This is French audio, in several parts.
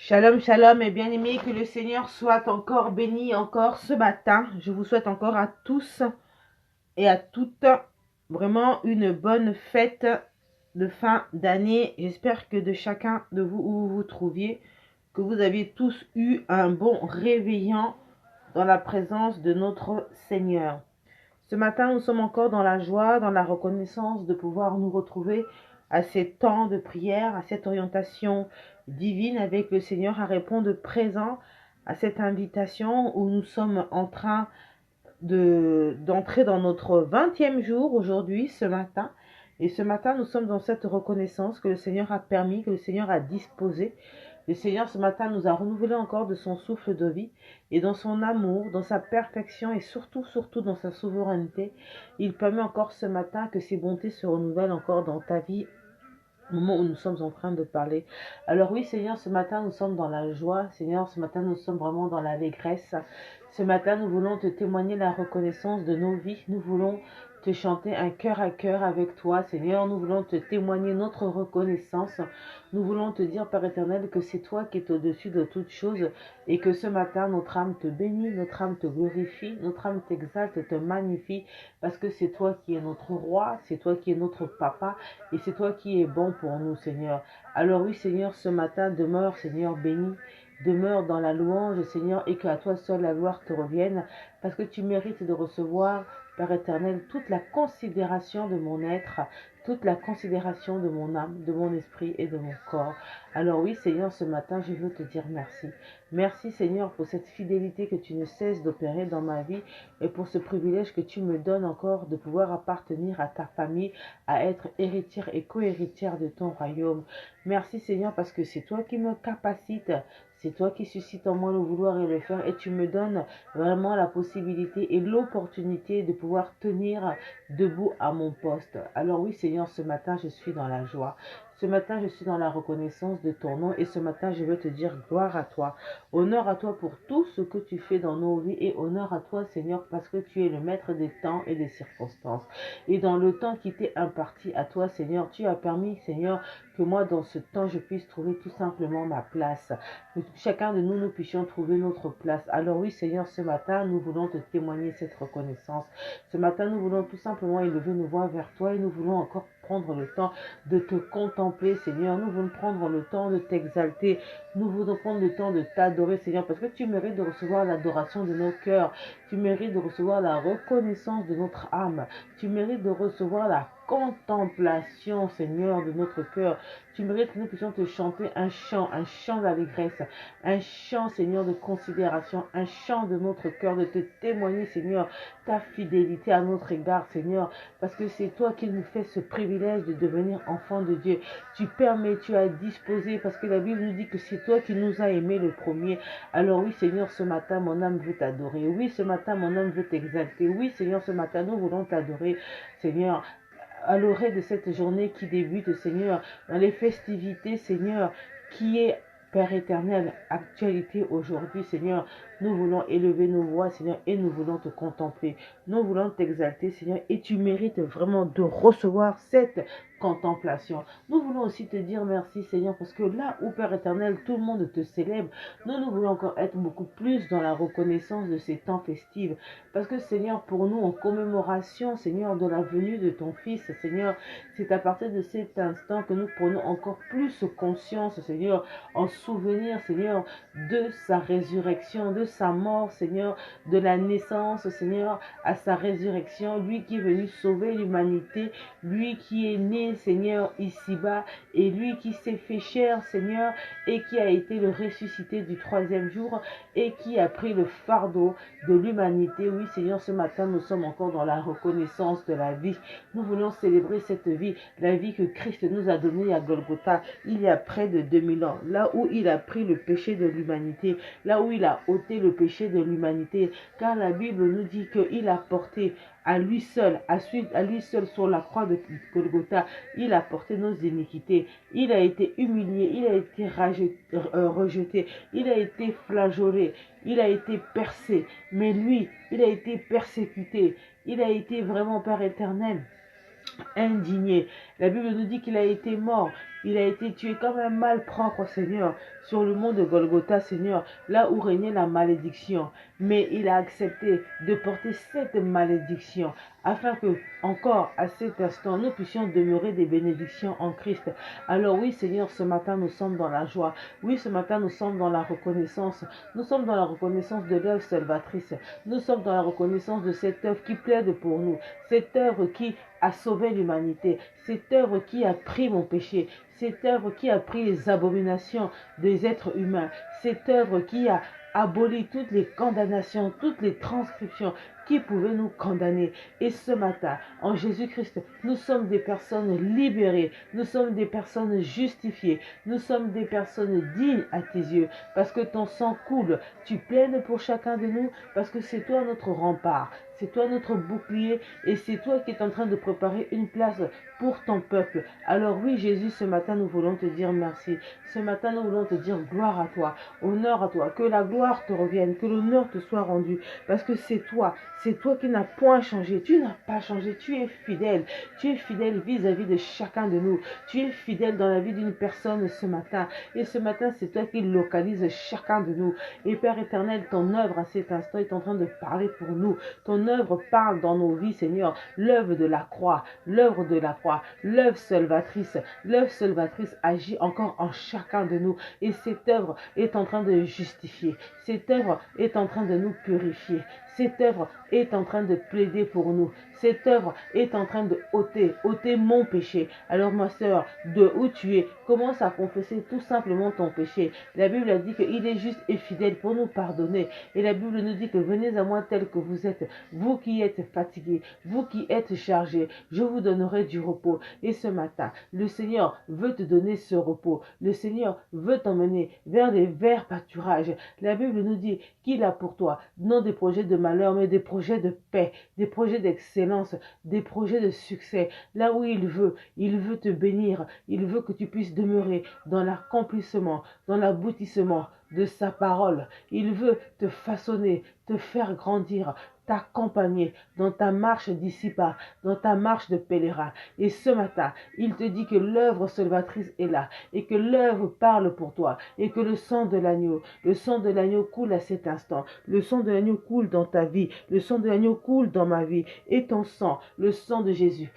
Shalom, shalom et bien-aimés, que le Seigneur soit encore béni encore ce matin. Je vous souhaite encore à tous et à toutes vraiment une bonne fête de fin d'année. J'espère que de chacun de vous, où vous vous trouviez, que vous aviez tous eu un bon réveillon dans la présence de notre Seigneur. Ce matin, nous sommes encore dans la joie, dans la reconnaissance de pouvoir nous retrouver à ces temps de prière, à cette orientation divine avec le Seigneur, à répondre présent à cette invitation où nous sommes en train d'entrer dans notre 20e jour aujourd'hui, ce matin. Et ce matin, nous sommes dans cette reconnaissance que le Seigneur a permis, que le Seigneur a disposé. Le Seigneur, ce matin, nous a renouvelé encore de son souffle de vie et dans son amour, dans sa perfection et surtout dans sa souveraineté. Il permet encore ce matin que ses bontés se renouvellent encore dans ta vie au moment où nous sommes en train de parler. Alors oui, Seigneur, ce matin, nous sommes dans la joie. Seigneur, ce matin, nous sommes vraiment dans l'allégresse. Ce matin, nous voulons te témoigner la reconnaissance de nos vies. Nous voulons te chanter un cœur à cœur avec toi, Seigneur. Nous voulons te témoigner notre reconnaissance. Nous voulons te dire, Père éternel, que c'est toi qui es au-dessus de toutes choses et que ce matin, notre âme te bénit, notre âme te glorifie, notre âme t'exalte, te magnifie, parce que c'est toi qui es notre roi, c'est toi qui es notre papa et c'est toi qui es bon pour nous, Seigneur. Alors oui, Seigneur, ce matin, demeure, Seigneur, béni. Demeure dans la louange, Seigneur, et qu'à toi seul la gloire te revienne, parce que tu mérites de recevoir, Père éternel, toute la considération de mon être, toute la considération de mon âme, de mon esprit et de mon corps. Alors oui, Seigneur, ce matin, je veux te dire merci. Merci, Seigneur, pour cette fidélité que tu ne cesses d'opérer dans ma vie et pour ce privilège que tu me donnes encore de pouvoir appartenir à ta famille, à être héritière et co-héritière de ton royaume. Merci, Seigneur, parce que c'est toi qui me capacites. C'est toi qui suscites en moi le vouloir et le faire et tu me donnes vraiment la possibilité et l'opportunité de pouvoir tenir debout à mon poste. Alors oui, Seigneur, ce matin, je suis dans la joie. Ce matin, je suis dans la reconnaissance de ton nom et ce matin, je veux te dire gloire à toi. Honneur à toi pour tout ce que tu fais dans nos vies et honneur à toi, Seigneur, parce que tu es le maître des temps et des circonstances. Et dans le temps qui t'est imparti à toi, Seigneur, tu as permis, Seigneur, que moi, dans ce temps, je puisse trouver tout simplement ma place. Que chacun de nous, nous puissions trouver notre place. Alors oui, Seigneur, ce matin, nous voulons te témoigner cette reconnaissance. Ce matin, nous voulons tout simplement élever nos voix vers toi et nous voulons encore prendre le temps de te contempler, Seigneur. Nous voulons prendre le temps de t'exalter. Nous voulons prendre le temps de t'adorer, Seigneur, parce que tu mérites de recevoir l'adoration de nos cœurs. Tu mérites de recevoir la reconnaissance de notre âme. Tu mérites de recevoir la contemplation, Seigneur, de notre cœur. Tu mérites que nous puissions te chanter un chant d'allégresse, un chant, Seigneur, de considération, un chant de notre cœur, de te témoigner, Seigneur, ta fidélité à notre égard, Seigneur, parce que c'est toi qui nous fais ce privilège de devenir enfants de Dieu. Tu permets, tu as disposé, parce que la Bible nous dit que c'est toi qui nous as aimés le premier. Alors oui, Seigneur, ce matin, mon âme veut t'adorer. Oui, ce matin, mon âme veut t'exalter. Oui, Seigneur, ce matin, nous voulons t'adorer, Seigneur, à l'orée de cette journée qui débute, Seigneur, dans les festivités, Seigneur, qui est, Père éternel, actualité aujourd'hui, Seigneur. Nous voulons élever nos voix, Seigneur, et nous voulons te contempler. Nous voulons t'exalter, Seigneur, et tu mérites vraiment de recevoir cette contemplation. Nous voulons aussi te dire merci, Seigneur, parce que là où, Père éternel, tout le monde te célèbre, nous voulons encore être beaucoup plus dans la reconnaissance de ces temps festifs. Parce que, Seigneur, pour nous, en commémoration, Seigneur, de la venue de ton Fils, Seigneur, c'est à partir de cet instant que nous prenons encore plus conscience, Seigneur, en souvenir, Seigneur, de sa résurrection, de sa mort, Seigneur, de la naissance, Seigneur, à sa résurrection, lui qui est venu sauver l'humanité, lui qui est né, né, Seigneur, ici-bas, et lui qui s'est fait chair, Seigneur, et qui a été le ressuscité du troisième jour, et qui a pris le fardeau de l'humanité. Oui, Seigneur, ce matin, nous sommes encore dans la reconnaissance de la vie. Nous voulons célébrer cette vie, la vie que Christ nous a donnée à Golgotha, il y a près de 2000 ans, là où il a pris le péché de l'humanité, là où il a ôté le péché de l'humanité, car la Bible nous dit qu'il a porté à lui seul, à lui seul sur la croix de Golgotha, il a porté nos iniquités, il a été humilié, il a été rejeté, il a été flageolé, il a été percé, mais lui, il a été persécuté, il a été vraiment Père éternel, indigné. La Bible nous dit qu'il a été mort, il a été tué comme un malpropre, Seigneur, sur le mont de Golgotha, Seigneur, là où régnait la malédiction. Mais il a accepté de porter cette malédiction afin que, encore à cet instant, nous puissions demeurer des bénédictions en Christ. Alors oui, Seigneur, ce matin, nous sommes dans la joie. Oui, ce matin, nous sommes dans la reconnaissance. Nous sommes dans la reconnaissance de l'œuvre salvatrice. Nous sommes dans la reconnaissance de cette œuvre qui plaide pour nous. Cette œuvre qui a sauvé l'humanité. Cette œuvre qui a pris mon péché. Cette œuvre qui a pris les abominations des êtres humains. Cette œuvre qui a aboli toutes les condamnations, toutes les transcriptions qui pouvaient nous condamner. Et ce matin, en Jésus-Christ, nous sommes des personnes libérées, nous sommes des personnes justifiées, nous sommes des personnes dignes à tes yeux, parce que ton sang coule, tu plaines pour chacun de nous, parce que c'est toi notre rempart, c'est toi notre bouclier, et c'est toi qui es en train de préparer une place pour ton peuple. Alors oui, Jésus, ce matin, nous voulons te dire merci. Ce matin, nous voulons te dire gloire à toi, honneur à toi, que la gloire te revienne, que l'honneur te soit rendu, parce que c'est toi qui n'as point changé, tu n'as pas changé, tu es fidèle vis-à-vis de chacun de nous, tu es fidèle dans la vie d'une personne ce matin, et ce matin, c'est toi qui localises chacun de nous, et Père éternel, ton œuvre à cet instant est en train de parler pour nous, ton œuvre parle dans nos vies, Seigneur, l'œuvre de la croix, l'œuvre salvatrice agit encore en chacun de nous, et cette œuvre est en train de justifier, cette œuvre est en train de nous purifier, cette œuvre est en train de plaider pour nous. Cette œuvre est en train de ôter mon péché. Alors ma soeur, de où tu es, commence à confesser tout simplement ton péché. La Bible a dit qu'il est juste et fidèle pour nous pardonner. Et la Bible nous dit que venez à moi tel que vous êtes, vous qui êtes fatigués, vous qui êtes chargés, je vous donnerai du repos. Et ce matin, le Seigneur veut te donner ce repos. Le Seigneur veut t'emmener vers des verts pâturages. La Bible nous dit qu'il a pour toi non des projets de malheur, mais des projets de paix, des projets d'excellence, des projets de succès. Là où il veut te bénir, il veut que tu puisses demeurer dans l'accomplissement, dans l'aboutissement de sa parole. Il veut te façonner, te faire grandir, t'accompagner dans ta marche d'ici-bas, dans ta marche de pèlerin. Et ce matin, il te dit que l'œuvre salvatrice est là, et que l'œuvre parle pour toi, et que le sang de l'agneau coule à cet instant. Le sang de l'agneau coule dans ta vie, le sang de l'agneau coule dans ma vie, et ton sang, le sang de Jésus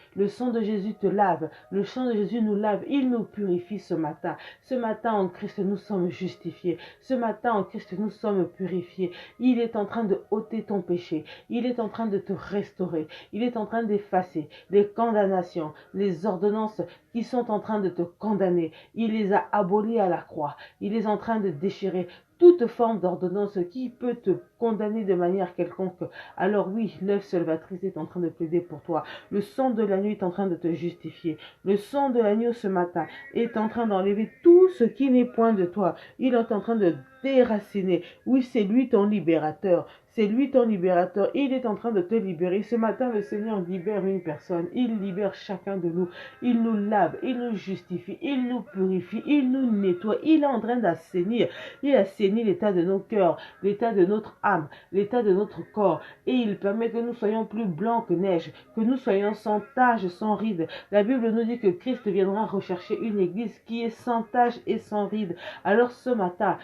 te lave, le sang de Jésus nous lave, il nous purifie ce matin. Ce matin en Christ nous sommes justifiés, ce matin en Christ nous sommes purifiés. Il est en train de ôter ton péché, il est en train de te restaurer, il est en train d'effacer les condamnations, les ordonnances qui sont en train de te condamner. Il les a abolies à la croix, il est en train de déchirer toute forme d'ordonnance qui peut te condamner de manière quelconque. Alors oui, l'œuvre salvatrice est en train de plaider pour toi. Le sang de l'agneau est en train de te justifier. Le sang de l'agneau ce matin est en train d'enlever tout ce qui n'est point de toi. Il est en train de déraciner. Oui, c'est lui ton libérateur. C'est lui ton libérateur. Il est en train de te libérer. Ce matin, le Seigneur libère une personne. Il libère chacun de nous. Il nous lave, il nous justifie, il nous purifie, il nous nettoie. Il est en train d'assainir. Il assainit l'état de nos cœurs, l'état de notre âme, l'état de notre corps. Et il permet que nous soyons plus blancs que neige, que nous soyons sans tache, sans ride. La Bible nous dit que Christ viendra rechercher une église qui est sans tache et sans ride. Alors ce matin,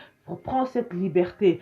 prends cette liberté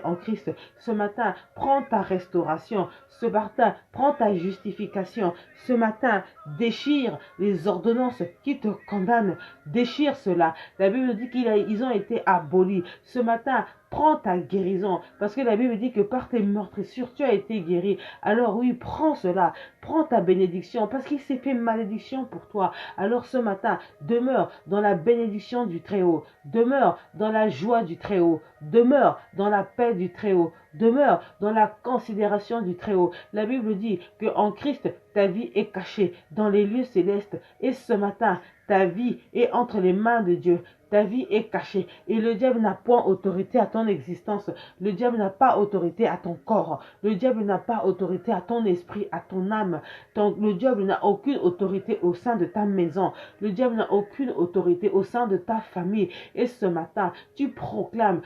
en Christ. Ce matin, prends ta restauration. Ce matin, prends ta justification. Ce matin, déchire les ordonnances qui te condamnent. Déchire cela. La Bible dit qu'ils ont été abolis. Ce matin, Prends ta guérison, parce que la Bible dit que par tes meurtrissures, tu as été guéri. Alors oui, prends cela, prends ta bénédiction, parce qu'il s'est fait malédiction pour toi. Alors ce matin, demeure dans la bénédiction du Très-Haut, demeure dans la joie du Très-Haut, demeure dans la paix du Très-Haut, demeure dans la considération du Très-Haut. La Bible dit qu'en Christ, ta vie est cachée dans les lieux célestes. Et ce matin, ta vie est entre les mains de Dieu. Ta vie est cachée et le diable n'a point autorité à ton existence. Le diable n'a pas autorité à ton corps. Le diable n'a pas autorité à ton esprit, à ton âme. Le diable n'a aucune autorité au sein de ta maison. Le diable n'a aucune autorité au sein de ta famille. Et ce matin, tu proclames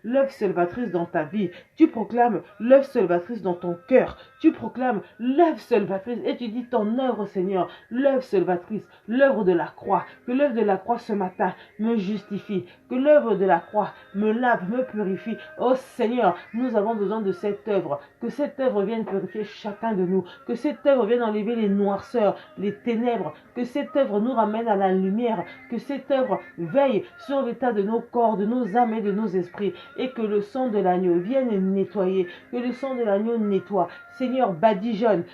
l'œuvre salvatrice dans ta vie. Tu proclames l'œuvre salvatrice dans ton cœur. Tu proclames l'œuvre salvatrice et tu dis ton œuvre, Seigneur, l'œuvre salvatrice, l'œuvre de la croix. Que l'œuvre de la croix ce matin me justifie, que l'œuvre de la croix me lave, me purifie. Oh Seigneur, nous avons besoin de cette œuvre, que cette œuvre vienne purifier chacun de nous, que cette œuvre vienne enlever les noirceurs, les ténèbres, que cette œuvre nous ramène à la lumière, que cette œuvre veille sur l'état de nos corps, de nos âmes et de nos esprits, et que le sang de l'agneau vienne nettoyer, que le sang de l'agneau nettoie. Seigneur, badigeonne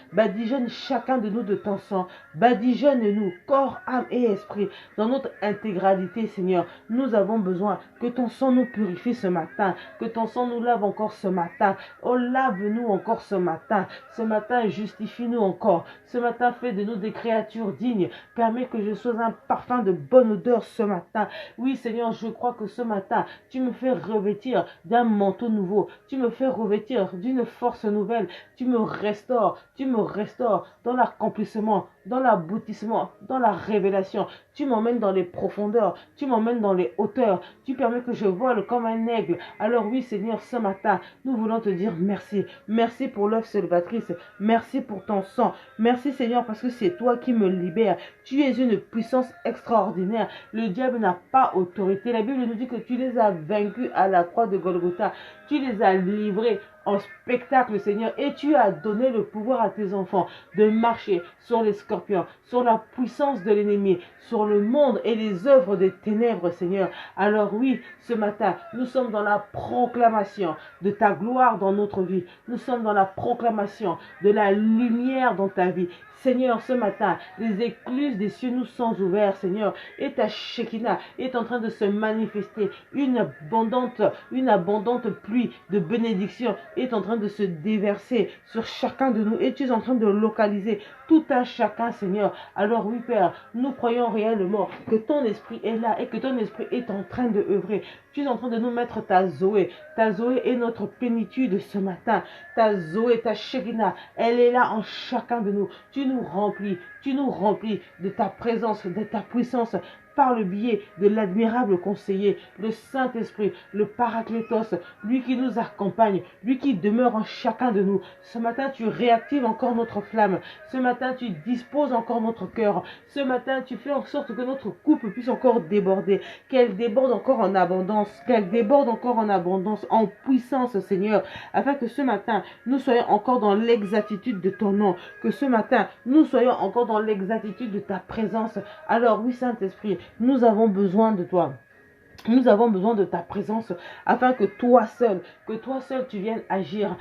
chacun de nous de ton sang, badigeonne-nous, corps, âme et esprit, dans notre intégralité, Seigneur. Nous avons besoin que ton sang nous purifie ce matin, que ton sang nous lave encore ce matin. Oh, lave-nous encore ce matin. Ce matin, justifie-nous encore. Ce matin, fais de nous des créatures dignes. Permets que je sois un parfum de bonne odeur ce matin. Oui, Seigneur, je crois que ce matin, tu me fais revêtir d'un manteau nouveau. Tu me fais revêtir d'une force nouvelle. Tu me restaures dans l'accomplissement, dans l'aboutissement, dans la révélation. Tu m'emmènes dans les profondeurs, tu m'emmènes dans les hauteurs, tu permets que je vole comme un aigle. Alors oui, Seigneur, ce matin, nous voulons te dire merci. Merci pour l'œuvre salvatrice, merci pour ton sang. Merci, Seigneur, parce que c'est toi qui me libères. Tu es une puissance extraordinaire. Le diable n'a pas autorité. La Bible nous dit que tu les as vaincus à la croix de Golgotha. Tu les as livrés en spectacle, Seigneur, et tu as donné le pouvoir à tes enfants de marcher sur les scorpions, sur la puissance de l'ennemi, sur le monde et les œuvres des ténèbres, Seigneur. Alors oui, ce matin, nous sommes dans la proclamation de ta gloire dans notre vie. Nous sommes dans la proclamation de la lumière dans ta vie. Seigneur, ce matin, les écluses des cieux nous sont ouvertes, Seigneur, et ta Shekinah est en train de se manifester. Une abondante pluie de bénédiction est en train de se déverser sur chacun de nous, et tu es en train de localiser tout un chacun, Seigneur. Alors oui, Père, nous croyons réellement que ton esprit est là et que ton esprit est en train de œuvrer. Tu es en train de nous mettre ta Zoé. Ta Zoé est notre plénitude ce matin. Ta Zoé, ta Shekinah, elle est là en chacun de nous. Tu nous remplis de ta présence, de ta puissance, par le biais de l'admirable conseiller, le Saint-Esprit, le Paraclétos, lui qui nous accompagne, lui qui demeure en chacun de nous. Ce matin, tu réactives encore notre flamme. Ce matin, tu disposes encore notre cœur. Ce matin, tu fais en sorte que notre coupe puisse encore déborder, qu'elle déborde encore en abondance, en puissance, Seigneur, afin que ce matin, nous soyons encore dans l'exactitude de ton nom, que ce matin, nous soyons encore dans l'exactitude de ta présence. Alors oui, Saint-Esprit, nous avons besoin de toi. Nous avons besoin de ta présence afin que toi seul tu viennes agir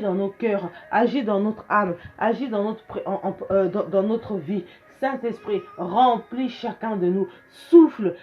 dans nos cœurs, agir dans notre âme, agir dans notre vie. Saint-Esprit, remplis chacun de nous. Souffle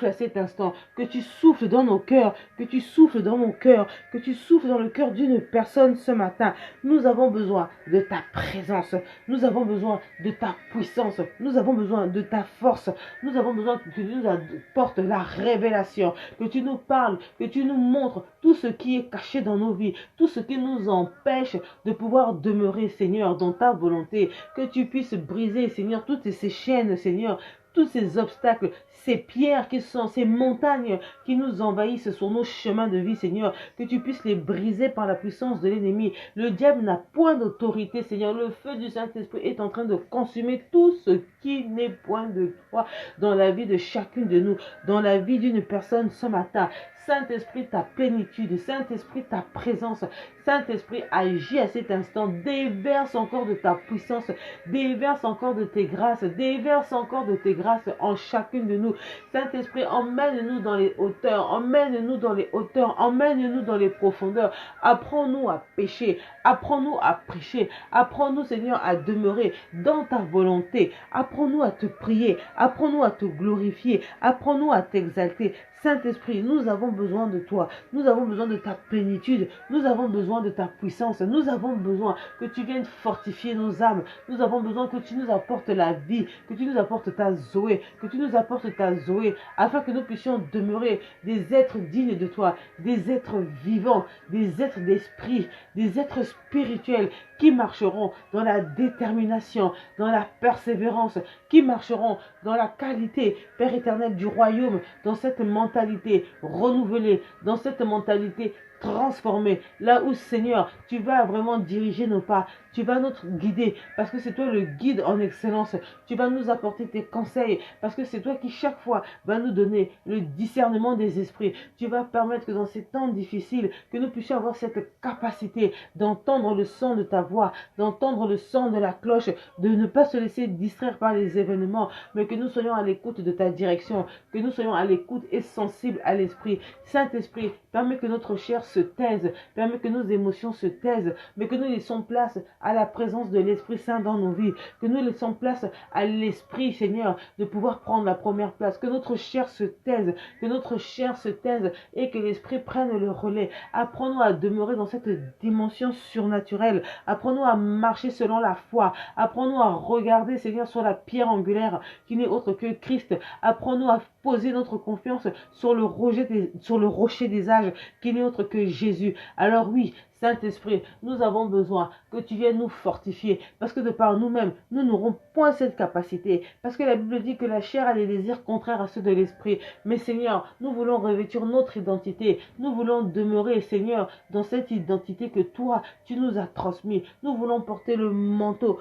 à cet instant, que tu souffles dans nos cœurs, que tu souffles dans mon cœur, que tu souffles dans le cœur d'une personne ce matin. Nous avons besoin de ta présence, nous avons besoin de ta puissance, nous avons besoin de ta force, nous avons besoin que tu nous apportes la révélation, que tu nous parles, que tu nous montres tout ce qui est caché dans nos vies, tout ce qui nous empêche de pouvoir demeurer, Seigneur, dans ta volonté, que tu puisses briser, Seigneur, toutes ces chaînes, Seigneur, tous ces obstacles, ces pierres qui sont, ces montagnes qui nous envahissent sur nos chemins de vie, Seigneur, que tu puisses les briser par la puissance de l'ennemi. Le diable n'a point d'autorité, Seigneur. Le feu du Saint-Esprit est en train de consumer tout ce qui n'est point de toi dans la vie de chacune de nous, dans la vie d'une personne ce matin. Saint-Esprit, ta plénitude, Saint-Esprit, ta présence, Saint-Esprit, agis à cet instant, déverse encore de ta puissance, déverse encore de tes grâces, déverse encore de tes grâces. grâce en chacune de nous. Saint-Esprit, emmène-nous dans les hauteurs, emmène-nous dans les hauteurs, emmène-nous dans les profondeurs. Apprends-nous à pécher, apprends-nous à prêcher, apprends-nous, Seigneur, à demeurer dans ta volonté. Apprends-nous à te prier, apprends-nous à te glorifier, apprends-nous à t'exalter. Saint-Esprit, nous avons besoin de toi, nous avons besoin de ta plénitude, nous avons besoin de ta puissance, nous avons besoin que tu viennes fortifier nos âmes, nous avons besoin que tu nous apportes la vie, que tu nous apportes ta Zoé, que tu nous apportes ta Zoé, afin que nous puissions demeurer des êtres dignes de toi, des êtres vivants, des êtres d'esprit, des êtres spirituels qui marcheront dans la détermination, dans la persévérance, qui marcheront dans la qualité, Père éternel, du royaume, dans cette mentalité renouvelée, dans cette mentalité transformée, là où, Seigneur, tu vas vraiment diriger nos pas, tu vas nous guider, parce que c'est toi le guide en excellence, tu vas nous apporter tes conseils, parce que c'est toi qui chaque fois va nous donner le discernement des esprits, tu vas permettre que dans ces temps difficiles, que nous puissions avoir cette capacité d'entendre le son de ta voix, d'entendre le son de la cloche, de ne pas se laisser distraire par les événements, mais que nous soyons à l'écoute de ta direction, que nous soyons à l'écoute et sensibles à l'esprit. Saint-Esprit, permets que notre chair se taise, permets que nos émotions se taisent, mais que nous laissons place à la présence de l'Esprit Saint dans nos vies, que nous laissons place à l'Esprit, Seigneur, de pouvoir prendre la première place, que notre chair se taise, que notre chair se taise et que l'Esprit prenne le relais. Apprends-nous à demeurer dans cette dimension surnaturelle, apprends-nous à marcher selon la foi, apprends-nous à regarder, Seigneur, sur la pierre angulaire qui n'est autre que Christ, apprends-nous à poser notre confiance sur le rocher des âges qui n'est autre que Jésus. Alors oui, Saint-Esprit, nous avons besoin que tu viennes nous fortifier, parce que de par nous-mêmes, nous n'aurons point cette capacité, parce que la Bible dit que la chair a des désirs contraires à ceux de l'Esprit. Mais Seigneur, nous voulons revêtir notre identité, nous voulons demeurer, Seigneur, dans cette identité que toi, tu nous as transmis. Nous voulons porter le manteau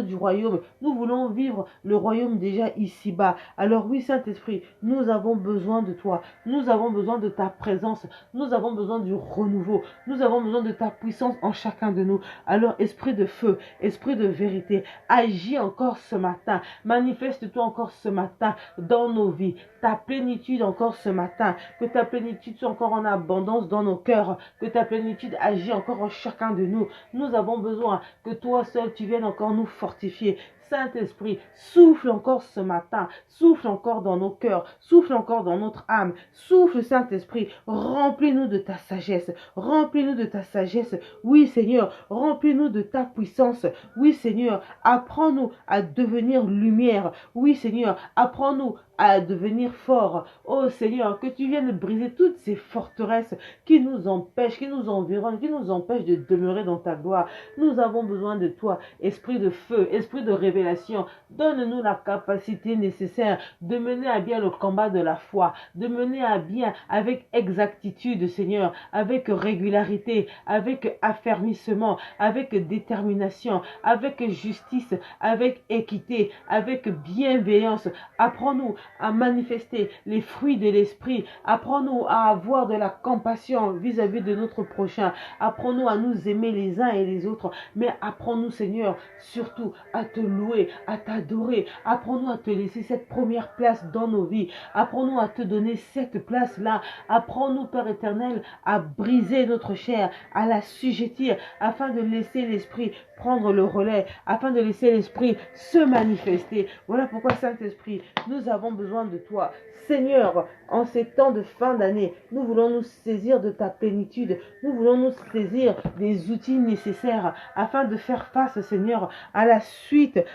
du royaume, nous voulons vivre le royaume déjà ici-bas. Alors oui, Saint-Esprit, nous avons besoin de toi, nous avons besoin de ta présence, nous avons besoin du renouveau, nous avons besoin de ta puissance en chacun de nous. Alors, esprit de feu, esprit de vérité, agis encore ce matin, manifeste-toi encore ce matin dans nos vies, ta plénitude encore ce matin, que ta plénitude soit encore en abondance dans nos cœurs, que ta plénitude agit encore en chacun de nous. Nous avons besoin que toi seul tu viennes encore nous fortifier. Saint-Esprit, souffle encore ce matin, souffle encore dans nos cœurs, souffle encore dans notre âme, souffle Saint-Esprit, remplis-nous de ta sagesse, remplis-nous de ta sagesse, oui Seigneur, remplis-nous de ta puissance, oui Seigneur, apprends-nous à devenir lumière, oui Seigneur, apprends-nous à devenir fort. Oh Seigneur, que tu viennes briser toutes ces forteresses qui nous empêchent, qui nous environnent, qui nous empêchent de demeurer dans ta gloire. Nous avons besoin de toi, esprit de feu, esprit de révélation. Donne-nous la capacité nécessaire de mener à bien le combat de la foi, de mener à bien avec exactitude, Seigneur, avec régularité, avec affermissement, avec détermination, avec justice, avec équité, avec bienveillance. Apprends-nous à manifester les fruits de l'esprit. Apprends-nous à avoir de la compassion vis-à-vis de notre prochain. Apprends-nous à nous aimer les uns et les autres. Mais apprends-nous, Seigneur, surtout à te louer, à t'adorer. Apprends-nous à te laisser cette première place dans nos vies. Apprends-nous à te donner cette place-là. Apprends-nous, Père éternel, à briser notre chair, à la sujettir, afin de laisser l'esprit prendre le relais, afin de laisser l'esprit se manifester. Voilà pourquoi, Saint-Esprit, nous avons besoin de toi. Seigneur, en ces temps de fin d'année, nous voulons nous saisir de ta plénitude, nous voulons nous saisir des outils nécessaires afin de faire face, Seigneur, à la suite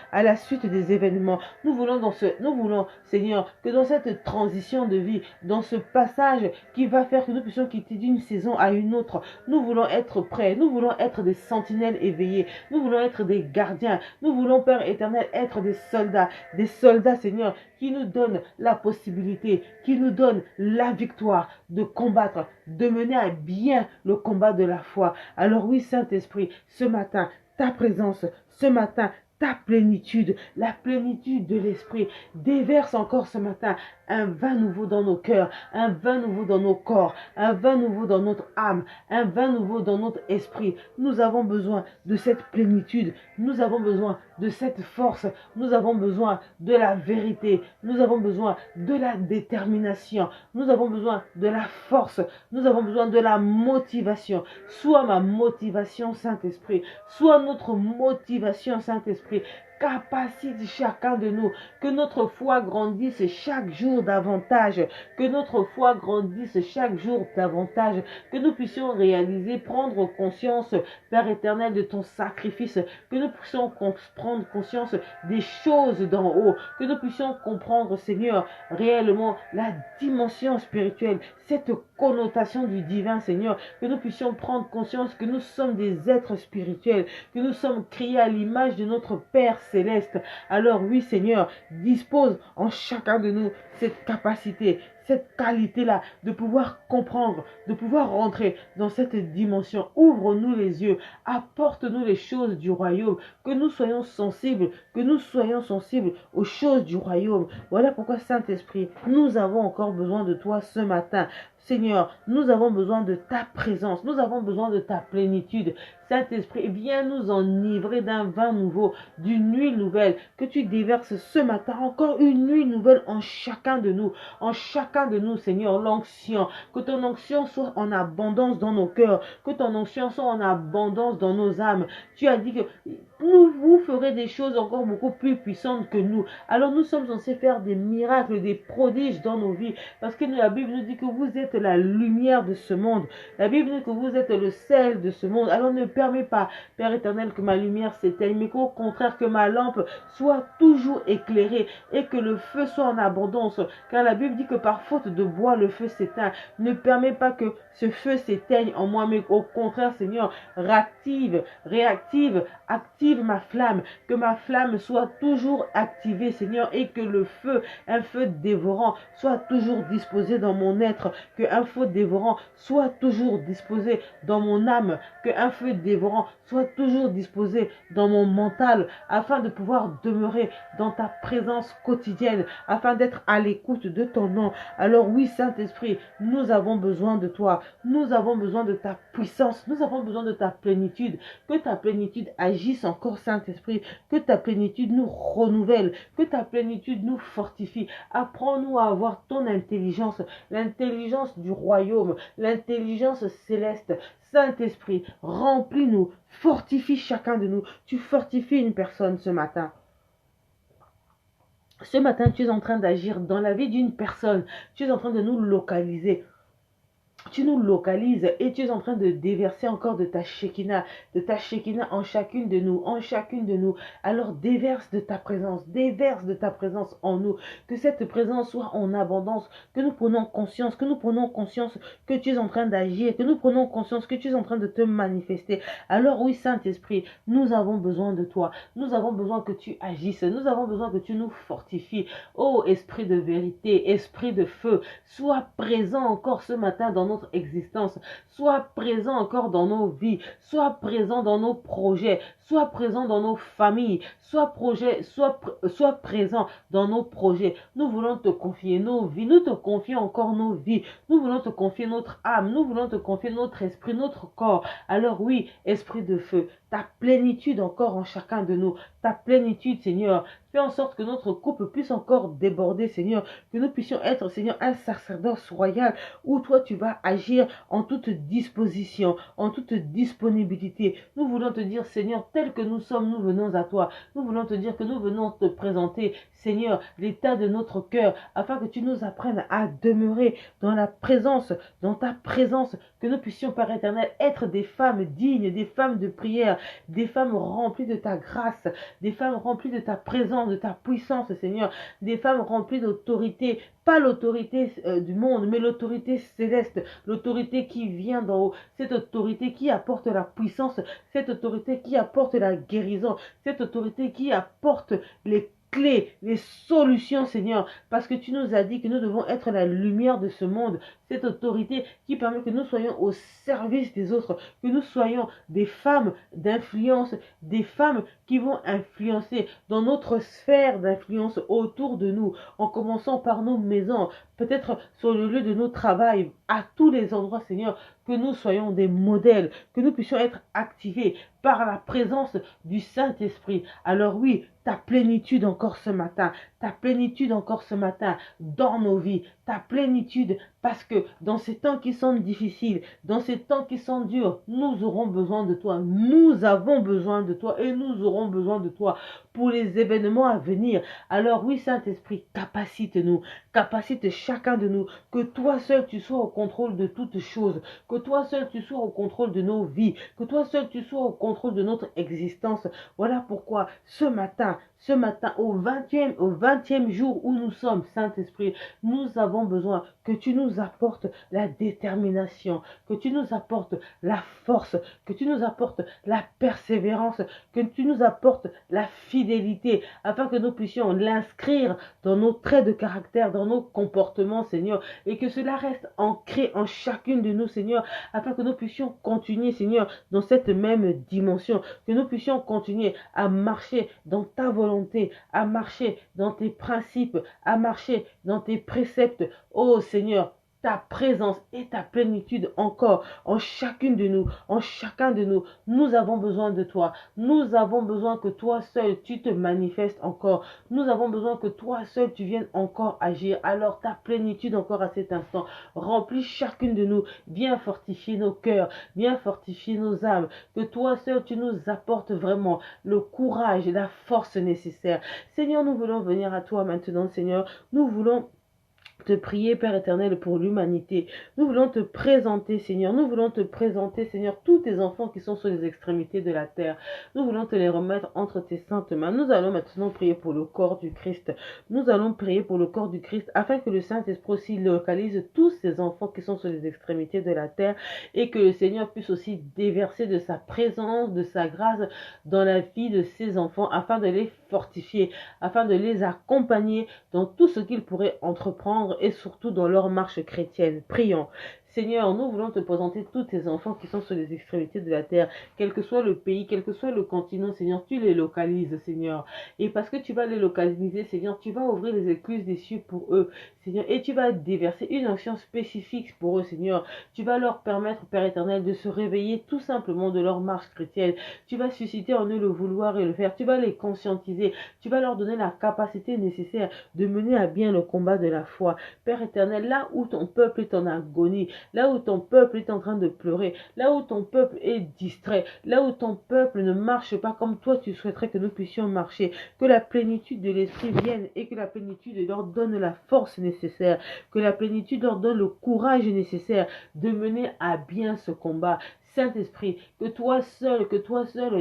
des événements. Nous voulons, Seigneur, que dans cette transition de vie, dans ce passage qui va faire que nous puissions quitter d'une saison à une autre, nous voulons être prêts, nous voulons être des sentinelles éveillées, nous voulons être des gardiens, nous voulons, Père éternel, être des soldats, Seigneur, qui nous donnent la possibilité, qui nous donnent la victoire de combattre, de mener à bien le combat de la foi. Alors oui, Saint-Esprit, ce matin, ta présence, ce matin, ta plénitude, la plénitude de l'Esprit, déverse encore ce matin un vin nouveau dans nos cœurs, un vin nouveau dans nos corps, un vin nouveau dans notre âme, un vin nouveau dans notre esprit. Nous avons besoin de cette plénitude, nous avons besoin de cette force, nous avons besoin de la vérité, nous avons besoin de la détermination, nous avons besoin de la force, nous avons besoin de la motivation. Sois ma motivation, Saint-Esprit, sois notre motivation, Saint-Esprit. Capacite chacun de nous, que notre foi grandisse chaque jour davantage, que notre foi grandisse chaque jour davantage, que nous puissions réaliser, prendre conscience, Père éternel, de ton sacrifice, que nous puissions prendre conscience des choses d'en haut, que nous puissions comprendre, Seigneur, réellement la dimension spirituelle, cette connotation du divin, Seigneur, que nous puissions prendre conscience que nous sommes des êtres spirituels, que nous sommes créés à l'image de notre Père céleste. Alors oui, Seigneur, dispose en chacun de nous cette capacité, cette qualité-là de pouvoir comprendre, de pouvoir rentrer dans cette dimension. Ouvre-nous les yeux, apporte-nous les choses du royaume, que nous soyons sensibles, aux choses du royaume. Voilà pourquoi, Saint-Esprit, nous avons encore besoin de toi ce matin. Seigneur, nous avons besoin de ta présence, nous avons besoin de ta plénitude. Saint-Esprit, viens nous enivrer d'un vin nouveau, d'une huile nouvelle, que tu déverses ce matin, encore une huile nouvelle en chacun de nous, Seigneur, l'onction, que ton onction soit en abondance dans nos cœurs, que ton onction soit en abondance dans nos âmes. Tu as dit que vous ferez des choses encore beaucoup plus puissantes que nous. Alors nous sommes censés faire des miracles, des prodiges dans nos vies, parce que la Bible nous dit que vous êtes la lumière de ce monde. La Bible dit que vous êtes le sel de ce monde. Alors ne permets pas, Père éternel, que ma lumière s'éteigne, mais qu'au contraire, que ma lampe soit toujours éclairée et que le feu soit en abondance. Car la Bible dit que par faute de bois, le feu s'éteint. Ne permets pas que ce feu s'éteigne en moi, mais au contraire, Seigneur, réactive, active ma flamme, que ma flamme soit toujours activée, Seigneur, et que le feu, un feu dévorant, soit toujours disposé dans mon être, que un feu dévorant soit toujours disposé dans mon âme, que un feu dévorant soit toujours disposé dans mon mental, afin de pouvoir demeurer dans ta présence quotidienne, afin d'être à l'écoute de ton nom. Alors oui, Saint-Esprit, nous avons besoin de toi, nous avons besoin de ta puissance, nous avons besoin de ta plénitude, que ta plénitude agisse encore, Saint-Esprit, que ta plénitude nous renouvelle, que ta plénitude nous fortifie. Apprends-nous à avoir ton intelligence, l'intelligence du royaume, l'intelligence céleste. Saint-Esprit, remplis-nous, fortifie chacun de nous. Tu fortifies une personne ce matin. Ce matin, tu es en train d'agir dans la vie d'une personne. Tu es en train de nous localiser. Tu nous localises et tu es en train de déverser encore de ta Shekinah en chacune de nous, Alors déverse de ta présence en nous, que cette présence soit en abondance, que nous prenons conscience, que tu es en train d'agir, que nous prenons conscience que tu es en train de te manifester. Alors oui, Saint-Esprit, nous avons besoin de toi, nous avons besoin que tu agisses, nous avons besoin que tu nous fortifies. Oh, Esprit de vérité, Esprit de feu, sois présent encore ce matin dans notre existence, sois présent encore dans nos vies, sois présent dans nos projets, sois présent dans nos familles, sois présent dans nos projets. Nous voulons te confier nos vies, nous te confions encore nos vies, nous voulons te confier notre âme, nous voulons te confier notre esprit, notre corps. Alors oui, Esprit de feu, ta plénitude encore en chacun de nous, ta plénitude, Seigneur. Fais en sorte que notre coupe puisse encore déborder, Seigneur, que nous puissions être, Seigneur, un sacerdoce royal où toi tu vas agir en toute disposition, en toute disponibilité. Nous voulons te dire, Seigneur, tel que nous sommes, nous venons à toi. Nous voulons te dire que nous venons te présenter, Seigneur, l'état de notre cœur, afin que tu nous apprennes à demeurer dans la présence, dans ta présence, que nous puissions, Père éternel, être des femmes dignes, des femmes de prière, des femmes remplies de ta grâce, des femmes remplies de ta présence, de ta puissance, Seigneur, des femmes remplies d'autorité, pas l'autorité du monde, mais l'autorité céleste, l'autorité qui vient d'en haut, cette autorité qui apporte la puissance, cette autorité qui apporte la guérison, cette autorité qui apporte les clés, les solutions, Seigneur, parce que tu nous as dit que nous devons être la lumière de ce monde, cette autorité qui permet que nous soyons au service des autres, que nous soyons des femmes d'influence, des femmes qui vont influencer dans notre sphère d'influence autour de nous, en commençant par nos maisons, peut-être sur le lieu de nos travail, à tous les endroits, Seigneur, que nous soyons des modèles, que nous puissions être activés par la présence du Saint-Esprit. Alors oui, ta plénitude encore ce matin, ta plénitude encore ce matin dans nos vies, ta plénitude, parce que dans ces temps qui sont difficiles, dans ces temps qui sont durs, nous aurons besoin de toi, nous avons besoin de toi et nous aurons besoin de toi pour les événements à venir. Alors oui, Saint-Esprit, capacite-nous, capacite chacun de nous, que toi seul tu sois au contrôle de toutes choses, que toi seul tu sois au contrôle de nos vies, que toi seul tu sois au contrôle de notre existence. Voilà pourquoi ce matin, au 20e jour où nous sommes, Saint-Esprit, nous avons besoin que tu nous apportes la détermination, que tu nous apportes la force, que tu nous apportes la persévérance, que tu nous apportes la fidélité, afin que nous puissions l'inscrire dans nos traits de caractère, dans nos comportements, Seigneur, et que cela reste ancré en chacune de nous, Seigneur, afin que nous puissions continuer, Seigneur, dans cette même dimension, que nous puissions continuer à marcher dans ta volonté, à marcher dans tes principes, à marcher dans tes préceptes. Oh Seigneur, ta présence et ta plénitude encore en chacune de nous, en chacun de nous. Nous avons besoin de toi. Nous avons besoin que toi seul, tu te manifestes encore. Nous avons besoin que toi seul, tu viennes encore agir. Alors ta plénitude encore à cet instant. Remplis chacune de nous. Viens fortifier nos cœurs. Viens fortifier nos âmes. Que toi seul, tu nous apportes vraiment le courage et la force nécessaire. Seigneur, nous voulons venir à toi maintenant, Seigneur. Nous voulons te prier, Père éternel, pour l'humanité. Nous voulons te présenter, Seigneur. Nous voulons te présenter, Seigneur, tous tes enfants qui sont sur les extrémités de la terre. Nous voulons te les remettre entre tes saintes mains. Nous allons maintenant prier pour le corps du Christ. Nous allons prier pour le corps du Christ afin que le Saint-Esprit aussi localise tous ces enfants qui sont sur les extrémités de la terre et que le Seigneur puisse aussi déverser de sa présence, de sa grâce dans la vie de ces enfants afin de les fortifier, afin de les accompagner dans tout ce qu'ils pourraient entreprendre et surtout dans leur marche chrétienne. Prions. Seigneur, nous voulons te présenter tous tes enfants qui sont sur les extrémités de la terre, quel que soit le pays, quel que soit le continent, Seigneur, tu les localises, Seigneur. Et parce que tu vas les localiser, Seigneur, tu vas ouvrir les écluses des cieux pour eux, Seigneur, et tu vas déverser une action spécifique pour eux, Seigneur. Tu vas leur permettre, Père éternel, de se réveiller tout simplement de leur marche chrétienne. Tu vas susciter en eux le vouloir et le faire. Tu vas les conscientiser. Tu vas leur donner la capacité nécessaire de mener à bien le combat de la foi. Père éternel, là où ton peuple est en agonie, là où ton peuple est en train de pleurer, là où ton peuple est distrait, là où ton peuple ne marche pas comme toi tu souhaiterais que nous puissions marcher, que la plénitude de l'Esprit vienne et que la plénitude leur donne la force nécessaire, que la plénitude leur donne le courage nécessaire de mener à bien ce combat. Saint-Esprit, que toi seul,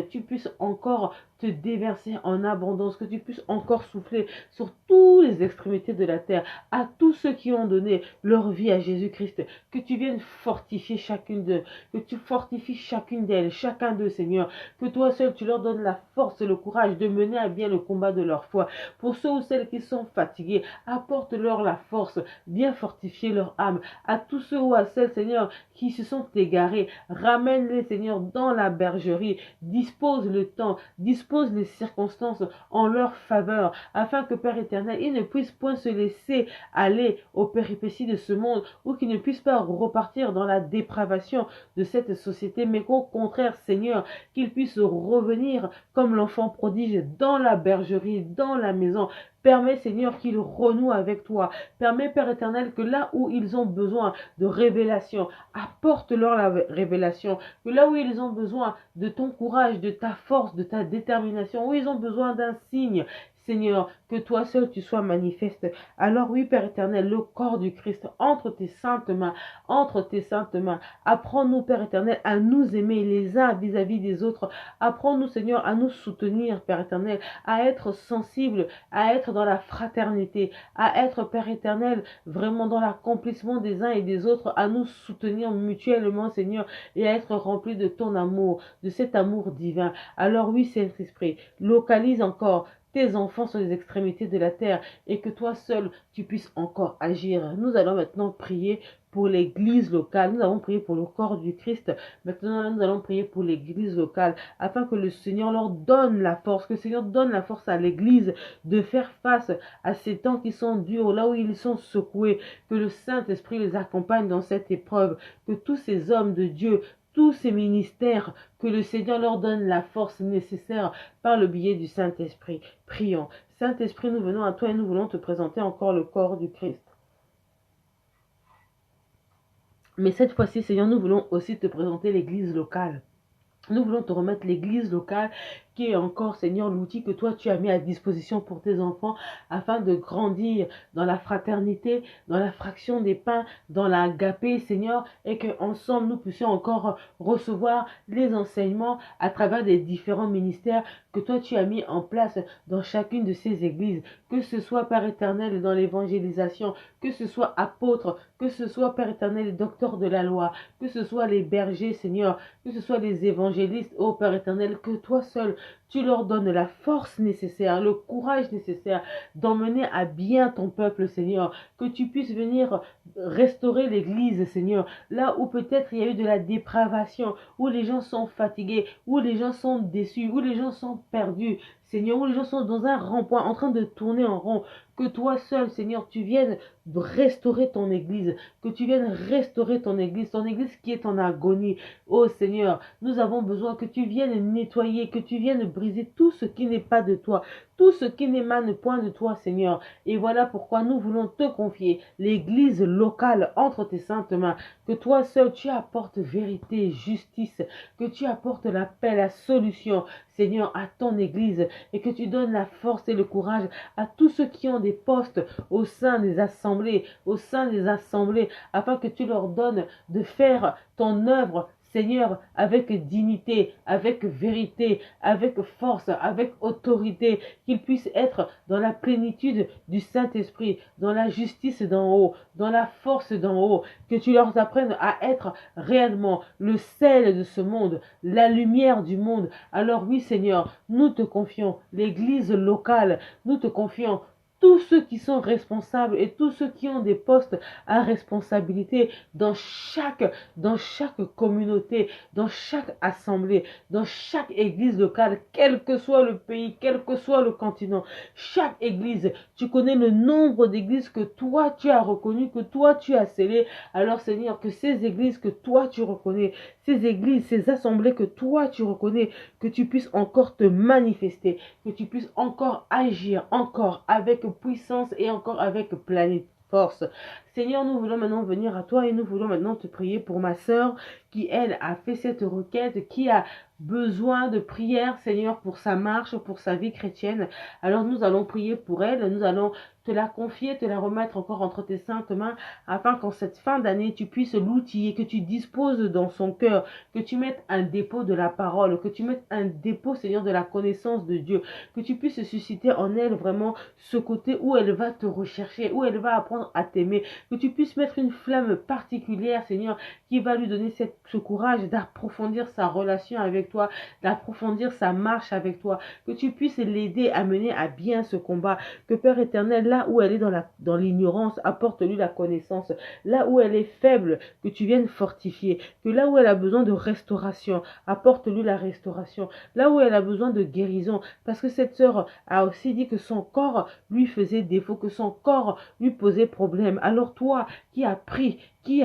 tu puisses encore te déverser en abondance, que tu puisses encore souffler sur toutes les extrémités de la terre, à tous ceux qui ont donné leur vie à Jésus-Christ, que tu viennes fortifier chacune d'eux, que tu fortifies chacune d'elles, chacun d'eux, Seigneur, que toi seul, tu leur donnes la force et le courage de mener à bien le combat de leur foi. Pour ceux ou celles qui sont fatigués, apporte-leur la force, viens fortifier leur âme. À tous ceux ou à celles, Seigneur, qui se sont égarés, ramène-les, Seigneur, dans la bergerie, dispose le temps, dispose les circonstances en leur faveur, afin que, Père éternel, ils ne puissent point se laisser aller aux péripéties de ce monde, ou qu'ils ne puissent pas repartir dans la dépravation de cette société, mais qu'au contraire, Seigneur, qu'ils puissent revenir comme l'enfant prodige dans la bergerie, dans la maison. Permets, Seigneur, qu'ils renouent avec toi. Permets, Père éternel, que là où ils ont besoin de révélation, apporte-leur la révélation. Que là où ils ont besoin de ton courage, de ta force, de ta détermination, où ils ont besoin d'un signe, Seigneur, que toi seul tu sois manifeste. Alors oui, Père éternel, le corps du Christ entre tes saintes mains, entre tes saintes mains. Apprends-nous, Père éternel, à nous aimer les uns vis-à-vis des autres. Apprends-nous, Seigneur, à nous soutenir, Père éternel, à être sensibles, à être dans la fraternité, à être, Père éternel, vraiment dans l'accomplissement des uns et des autres, à nous soutenir mutuellement, Seigneur, et à être remplis de ton amour, de cet amour divin. Alors oui, Saint-Esprit, localise encore tes enfants sont les extrémités de la terre et que toi seul, tu puisses encore agir. Nous allons maintenant prier pour l'église locale. Nous avons prié pour le corps du Christ. Maintenant, nous allons prier pour l'église locale afin que le Seigneur leur donne la force, que le Seigneur donne la force à l'église de faire face à ces temps qui sont durs, là où ils sont secoués, que le Saint-Esprit les accompagne dans cette épreuve, que tous ces hommes de Dieu, tous ces ministères, que le Seigneur leur donne la force nécessaire par le biais du Saint-Esprit. Prions. Saint-Esprit, nous venons à toi et nous voulons te présenter encore le corps du Christ. Mais cette fois-ci, Seigneur, nous voulons aussi te présenter l'église locale. Nous voulons te remettre l'église locale qui est encore, Seigneur, l'outil que toi tu as mis à disposition pour tes enfants afin de grandir dans la fraternité, dans la fraction des pains, dans l'agapé, Seigneur, et qu'ensemble nous puissions encore recevoir les enseignements à travers des différents ministères que toi tu as mis en place dans chacune de ces églises, que ce soit Père éternel dans l'évangélisation, que ce soit apôtre, que ce soit Père éternel docteur de la loi, que ce soit les bergers, Seigneur, que ce soit les évangélistes, ô Père éternel, que toi seul tu leur donnes la force nécessaire, le courage nécessaire d'emmener à bien ton peuple, Seigneur. Que tu puisses venir restaurer l'église, Seigneur. Là où peut-être il y a eu de la dépravation, où les gens sont fatigués, où les gens sont déçus, où les gens sont perdus, Seigneur, où les gens sont dans un rond-point en train de tourner en rond. Que toi seul, Seigneur, tu viennes restaurer ton église, que tu viennes restaurer ton église qui est en agonie. Oh Seigneur, nous avons besoin que tu viennes nettoyer, que tu viennes briser tout ce qui n'est pas de toi, tout ce qui n'émane point de toi, Seigneur. Et voilà pourquoi nous voulons te confier l'église locale entre tes saintes mains, que toi seul tu apportes vérité, justice, que tu apportes la paix, la solution, Seigneur, à ton église, et que tu donnes la force et le courage à tous ceux qui ont des postes au sein des assemblées, afin que tu leur donnes de faire ton œuvre, Seigneur, avec dignité, avec vérité, avec force, avec autorité, qu'ils puissent être dans la plénitude du Saint-Esprit, dans la justice d'en haut, dans la force d'en haut, que tu leur apprennes à être réellement le sel de ce monde, la lumière du monde. Alors oui, Seigneur, nous te confions l'église locale, nous te confions tous ceux qui sont responsables et tous ceux qui ont des postes à responsabilité dans chaque communauté, dans chaque assemblée, dans chaque église locale, quel que soit le pays, quel que soit le continent, chaque église, tu connais le nombre d'églises que toi tu as reconnues, que toi tu as scellées. Alors Seigneur, que ces églises que toi tu reconnais, ces églises, ces assemblées que toi tu reconnais, que tu puisses encore te manifester, que tu puisses encore agir, encore avec puissance et encore avec pleine force. Seigneur, nous voulons maintenant venir à toi et nous voulons maintenant te prier pour ma sœur qui, elle, a fait cette requête, qui a besoin de prière, Seigneur, pour sa marche, pour sa vie chrétienne. Alors nous allons prier pour elle, nous allons te la confier, te la remettre encore entre tes saintes mains, afin qu'en cette fin d'année, tu puisses l'outiller, que tu disposes dans son cœur, que tu mettes un dépôt de la parole, que tu mettes un dépôt, Seigneur, de la connaissance de Dieu, que tu puisses susciter en elle vraiment ce côté où elle va te rechercher, où elle va apprendre à t'aimer, que tu puisses mettre une flamme particulière, Seigneur, qui va lui donner ce courage d'approfondir sa relation avec toi, d'approfondir sa marche avec toi, que tu puisses l'aider à mener à bien ce combat, que Père éternel, là où elle est dans l'ignorance, apporte-lui la connaissance, là où elle est faible, que tu viennes fortifier, que là où elle a besoin de restauration, apporte-lui la restauration, là où elle a besoin de guérison, parce que cette sœur a aussi dit que son corps lui faisait défaut, que son corps lui posait problème. Alors toi qui as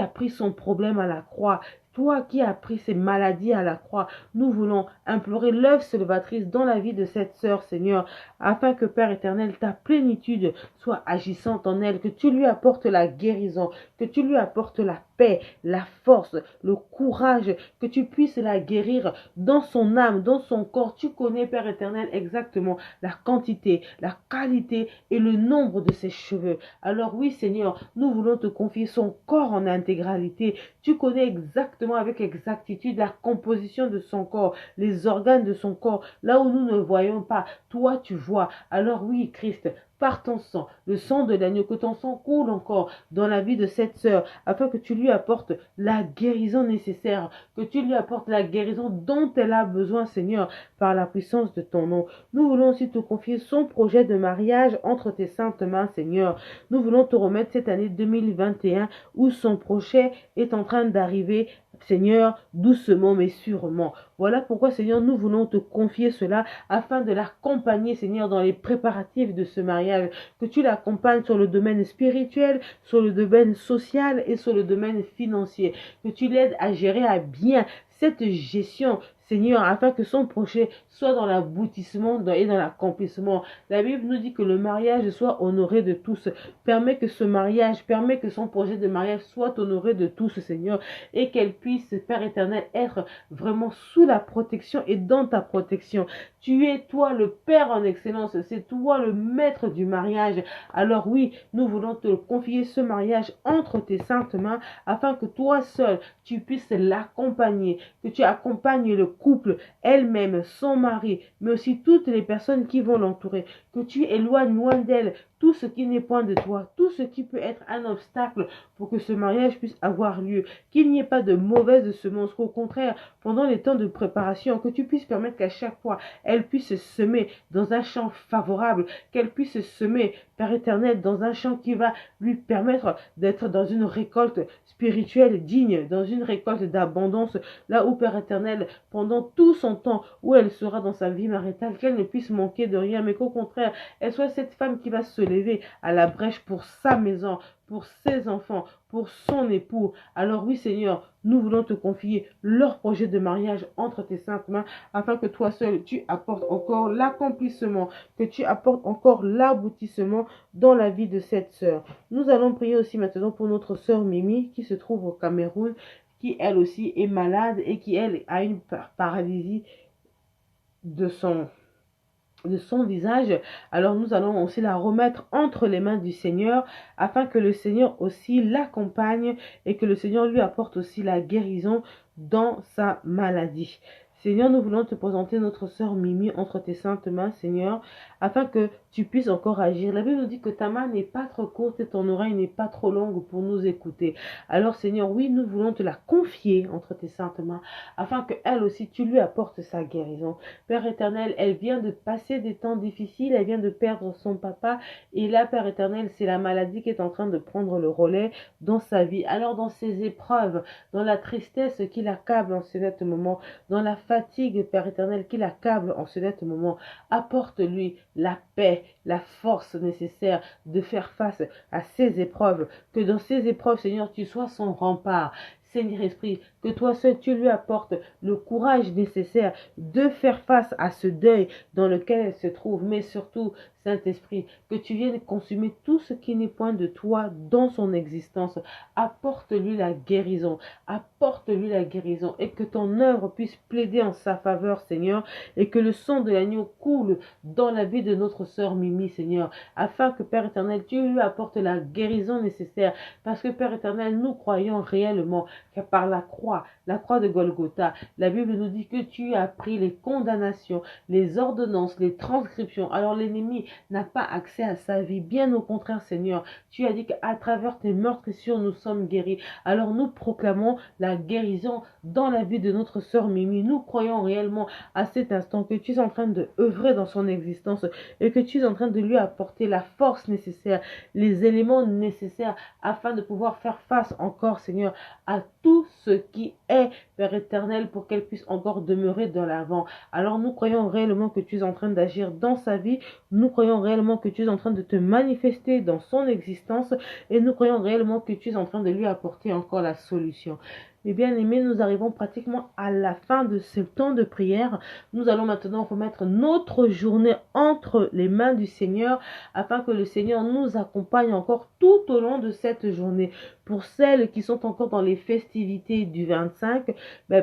pris son problème à la croix, toi qui as pris ces maladies à la croix, nous voulons implorer l'œuvre salvatrice dans la vie de cette sœur, Seigneur, afin que, Père éternel, ta plénitude soit agissante en elle, que tu lui apportes la guérison, que tu lui apportes la paix, la force, le courage, que tu puisses la guérir dans son âme, dans son corps. Tu connais, Père éternel, exactement la quantité, la qualité et le nombre de ses cheveux. Alors oui, Seigneur, nous voulons te confier son corps en intégralité. Tu connais exactement avec exactitude la composition de son corps, les organes de son corps, là où nous ne voyons pas. Toi, tu vois. Alors oui, Christ, par ton sang, le sang de l'agneau, que ton sang coule encore dans la vie de cette sœur, afin que tu lui apportes la guérison nécessaire, que tu lui apportes la guérison dont elle a besoin, Seigneur, par la puissance de ton nom. Nous voulons aussi te confier son projet de mariage entre tes saintes mains, Seigneur. Nous voulons te remettre cette année 2021 où son projet est en train d'arriver, Seigneur, doucement mais sûrement. Voilà pourquoi, Seigneur, nous voulons te confier cela afin de l'accompagner, Seigneur, dans les préparatifs de ce mariage. Que tu l'accompagnes sur le domaine spirituel, sur le domaine social et sur le domaine financier. Que tu l'aides à gérer à bien cette gestion, Seigneur, afin que son projet soit dans l'aboutissement et dans l'accomplissement. La Bible nous dit que le mariage soit honoré de tous. Permets que ce mariage, permets que son projet de mariage soit honoré de tous, Seigneur, et qu'elle puisse, Père éternel, être vraiment sous la protection et dans ta protection. Tu es, toi, le Père en excellence. C'est toi le maître du mariage. Alors oui, nous voulons te confier ce mariage entre tes saintes mains, afin que toi seul, tu puisses l'accompagner, que tu accompagnes le couple, elle-même, son mari, mais aussi toutes les personnes qui vont l'entourer, que tu éloignes loin d'elle tout ce qui n'est point de toi, tout ce qui peut être un obstacle pour que ce mariage puisse avoir lieu, qu'il n'y ait pas de mauvaise semence, qu'au contraire, pendant les temps de préparation, que tu puisses permettre qu'à chaque fois, elle puisse semer dans un champ favorable, qu'elle puisse semer, Père éternel, dans un champ qui va lui permettre d'être dans une récolte spirituelle digne, dans une récolte d'abondance, là où, Père éternel, pendant tout son temps où elle sera dans sa vie maritale, qu'elle ne puisse manquer de rien, mais qu'au contraire, elle soit cette femme qui va se lever à la brèche pour sa maison, pour ses enfants, pour son époux. Alors oui, Seigneur, nous voulons te confier leur projet de mariage entre tes saintes mains, afin que toi seul, tu apportes encore l'accomplissement, que tu apportes encore l'aboutissement dans la vie de cette sœur. Nous allons prier aussi maintenant pour notre sœur Mimi, qui se trouve au Cameroun, qui elle aussi est malade et qui elle a une paralysie de son visage. Alors nous allons aussi la remettre entre les mains du Seigneur, afin que le Seigneur aussi l'accompagne et que le Seigneur lui apporte aussi la guérison dans sa maladie. Seigneur, nous voulons te présenter notre sœur Mimi entre tes saintes mains, Seigneur, afin que tu puisses encore agir. La Bible nous dit que ta main n'est pas trop courte et ton oreille n'est pas trop longue pour nous écouter. Alors, Seigneur, oui, nous voulons te la confier entre tes saintes mains, afin que elle aussi, tu lui apportes sa guérison. Père éternel, elle vient de passer des temps difficiles, elle vient de perdre son papa, et là, Père éternel, c'est la maladie qui est en train de prendre le relais dans sa vie. Alors, dans ces épreuves, dans la tristesse qui l'accable en ce net moment, dans la fatigue, Père éternel, qui l'accable en ce net moment, apporte-lui la paix, la force nécessaire de faire face à ces épreuves. Que dans ces épreuves, Seigneur, tu sois son rempart. Seigneur Esprit, que toi seul tu lui apportes le courage nécessaire de faire face à ce deuil dans lequel elle se trouve, mais surtout, Saint-Esprit, que tu viennes consumer tout ce qui n'est point de toi dans son existence. Apporte-lui la guérison, apporte-lui la guérison, et que ton œuvre puisse plaider en sa faveur, Seigneur, et que le sang de l'agneau coule dans la vie de notre sœur Mimi, Seigneur, afin que, Père éternel, tu lui apportes la guérison nécessaire, parce que, Père éternel, nous croyons réellement que par la croix de Golgotha, la Bible nous dit que tu as pris les condamnations, les ordonnances, les transcriptions. Alors l'ennemi n'a pas accès à sa vie. Bien au contraire, Seigneur, tu as dit qu'à travers tes meurtrissures, nous sommes guéris. Alors nous proclamons la guérison dans la vie de notre sœur Mimi. Nous croyons réellement à cet instant que tu es en train de œuvrer dans son existence et que tu es en train de lui apporter la force nécessaire, les éléments nécessaires afin de pouvoir faire face encore, Seigneur, à tout ce qui est, Père éternel, pour qu'elle puisse encore demeurer dans l'avant. Alors nous croyons réellement que tu es en train d'agir dans sa vie, nous croyons réellement que tu es en train de te manifester dans son existence et nous croyons réellement que tu es en train de lui apporter encore la solution. Mes bien-aimés, nous arrivons pratiquement à la fin de ce temps de prière. Nous allons maintenant remettre notre journée entre les mains du Seigneur afin que le Seigneur nous accompagne encore tout au long de cette journée. Pour celles qui sont encore dans les festivités du 25,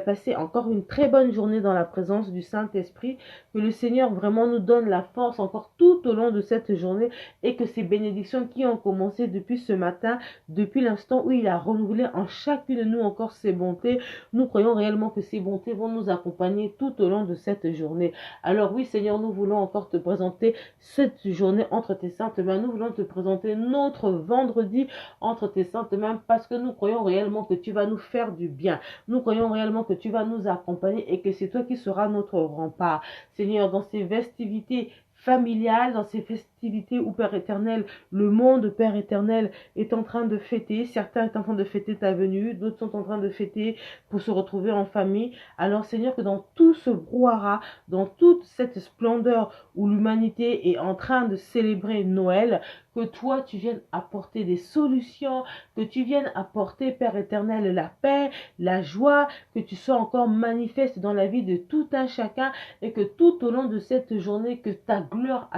passez encore une très bonne journée dans la présence du Saint-Esprit. Que le Seigneur vraiment nous donne la force encore tout au long de cette journée et que ces bénédictions qui ont commencé depuis ce matin, depuis l'instant où il a renouvelé en chacune de nous encore ces ses bontés. Nous croyons réellement que ces bontés vont nous accompagner tout au long de cette journée. Alors oui, Seigneur, nous voulons encore te présenter cette journée entre tes saintes mains. Nous voulons te présenter notre vendredi entre tes saintes mains parce que nous croyons réellement que tu vas nous faire du bien. Nous croyons réellement que tu vas nous accompagner et que c'est toi qui seras notre rempart. Seigneur, dans ces festivités familiales, dans ces festivités où Père éternel, le monde Père éternel est en train de fêter, certains sont en train de fêter ta venue, d'autres sont en train de fêter pour se retrouver en famille. Alors Seigneur, que dans tout ce brouhaha, dans toute cette splendeur où l'humanité est en train de célébrer Noël, que toi tu viennes apporter des solutions, que tu viennes apporter Père éternel la paix, la joie, que tu sois encore manifeste dans la vie de tout un chacun et que tout au long de cette journée, que ta gloire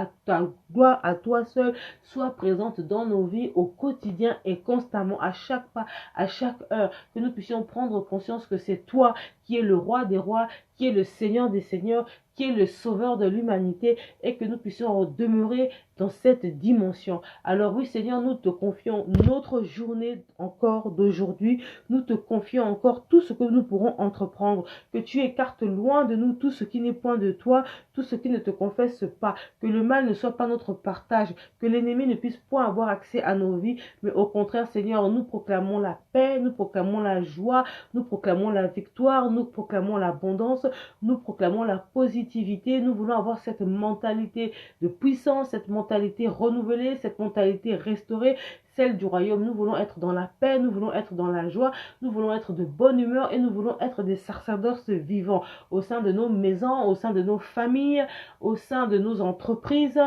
à toi seul soit présente dans nos vies au quotidien et constamment, à chaque pas, à chaque heure, que nous puissions prendre conscience que c'est toi qui es le roi des rois, qui est le Seigneur des seigneurs, qui est le sauveur de l'humanité et que nous puissions demeurer dans cette dimension. Alors oui Seigneur, nous te confions notre journée encore d'aujourd'hui, nous te confions encore tout ce que nous pourrons entreprendre, que tu écartes loin de nous tout ce qui n'est point de toi, tout ce qui ne te confesse pas, que le mal ne soit pas notre partage, que l'ennemi ne puisse point avoir accès à nos vies, mais au contraire Seigneur, nous proclamons la paix, nous proclamons la joie, nous proclamons la victoire, nous proclamons l'abondance, nous proclamons la positivité, nous voulons avoir cette mentalité de puissance, cette mentalité renouvelée, cette mentalité restaurée, celle du royaume. Nous voulons être dans la paix, nous voulons être dans la joie, nous voulons être de bonne humeur et nous voulons être des sacerdoces vivants au sein de nos maisons, au sein de nos familles, au sein de nos entreprises,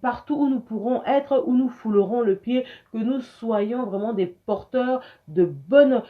partout où nous pourrons être, où nous foulerons le pied, que nous soyons vraiment des porteurs de bonne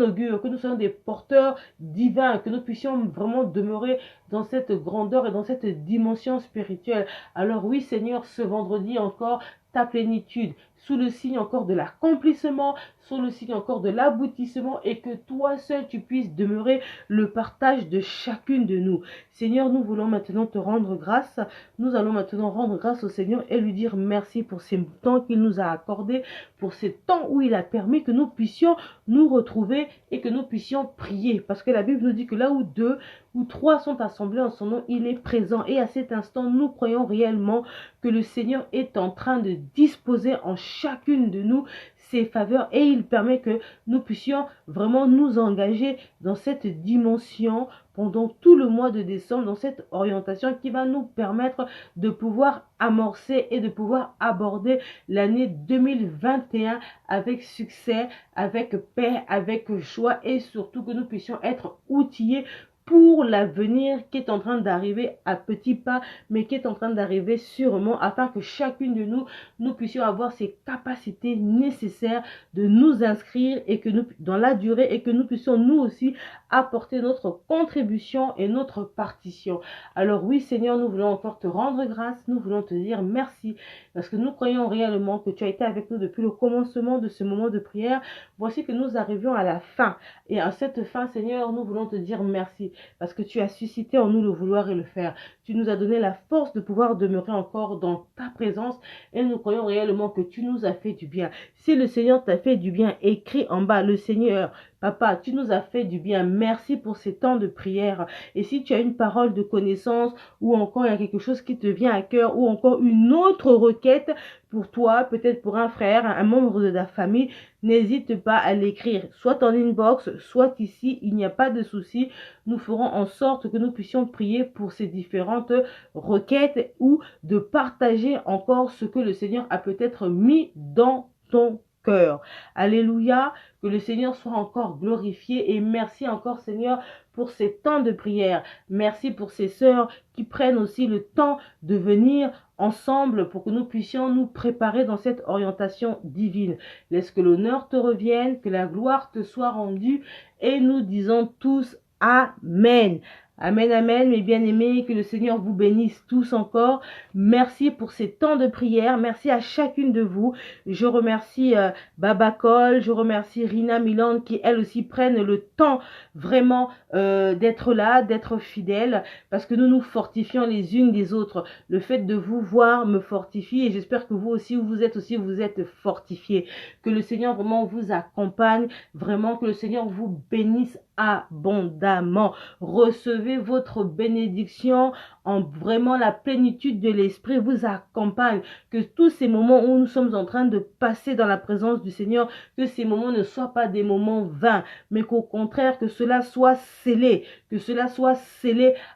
augure, que nous soyons des porteurs divins, que nous puissions vraiment demeurer dans cette grandeur et dans cette dimension spirituelle. Alors oui Seigneur, ce vendredi encore, ta plénitude, sous le signe encore de l'accomplissement, sous le signe encore de l'aboutissement et que toi seul tu puisses demeurer le partage de chacune de nous. Seigneur, nous voulons maintenant te rendre grâce. Nous allons maintenant rendre grâce au Seigneur et lui dire merci pour ces temps qu'il nous a accordés, pour ces temps où il a permis que nous puissions nous retrouver et que nous puissions prier. Parce que la Bible nous dit que là où deux ou trois sont assemblés en son nom, il est présent. Et à cet instant, nous croyons réellement que le Seigneur est en train de disposer en chacune de nous ses faveurs et il permet que nous puissions vraiment nous engager dans cette dimension pendant tout le mois de décembre, dans cette orientation qui va nous permettre de pouvoir amorcer et de pouvoir aborder l'année 2021 avec succès, avec paix, avec joie et surtout que nous puissions être outillés pour l'avenir qui est en train d'arriver à petits pas, mais qui est en train d'arriver sûrement, afin que chacune de nous, nous puissions avoir ces capacités nécessaires de nous inscrire et que nous, dans la durée et que nous puissions nous aussi apporter notre contribution et notre partition. Alors oui Seigneur, nous voulons encore te rendre grâce, nous voulons te dire merci, parce que nous croyons réellement que tu as été avec nous depuis le commencement de ce moment de prière. Voici que nous arrivions à la fin. Et à cette fin, Seigneur, nous voulons te dire merci, parce que tu as suscité en nous le vouloir et le faire. Tu nous as donné la force de pouvoir demeurer encore dans ta présence et nous croyons réellement que tu nous as fait du bien. Si le Seigneur t'a fait du bien, écris en bas, le Seigneur, Papa, tu nous as fait du bien. Merci pour ces temps de prière. Et si tu as une parole de connaissance ou encore il y a quelque chose qui te vient à cœur ou encore une autre requête pour toi, peut-être pour un frère, un membre de ta famille, n'hésite pas à l'écrire, soit en inbox, soit ici, il n'y a pas de souci. Nous ferons en sorte que nous puissions prier pour ces différentes requêtes ou de partager encore ce que le Seigneur a peut-être mis dans ton cœur. Alléluia, que le Seigneur soit encore glorifié et merci encore Seigneur pour ces temps de prière. Merci pour ces sœurs qui prennent aussi le temps de venir ensemble pour que nous puissions nous préparer dans cette orientation divine. Laisse que l'honneur te revienne, que la gloire te soit rendue et nous disons tous Amen. Amen, amen, mes bien-aimés, que le Seigneur vous bénisse tous encore. Merci pour ces temps de prière. Merci à chacune de vous. Je remercie Baba Cole, je remercie Rina Milan qui, elles aussi, prennent le temps vraiment d'être là, d'être fidèles, parce que nous nous fortifions les unes des autres. Le fait de vous voir me fortifie et j'espère que vous aussi, vous êtes fortifiés. Que le Seigneur vraiment vous accompagne, vraiment que le Seigneur vous bénisse abondamment. Recevez votre bénédiction en vraiment la plénitude de l'esprit vous accompagne. Que tous ces moments où nous sommes en train de passer dans la présence du Seigneur, que ces moments ne soient pas des moments vains, mais qu'au contraire, que cela soit scellé,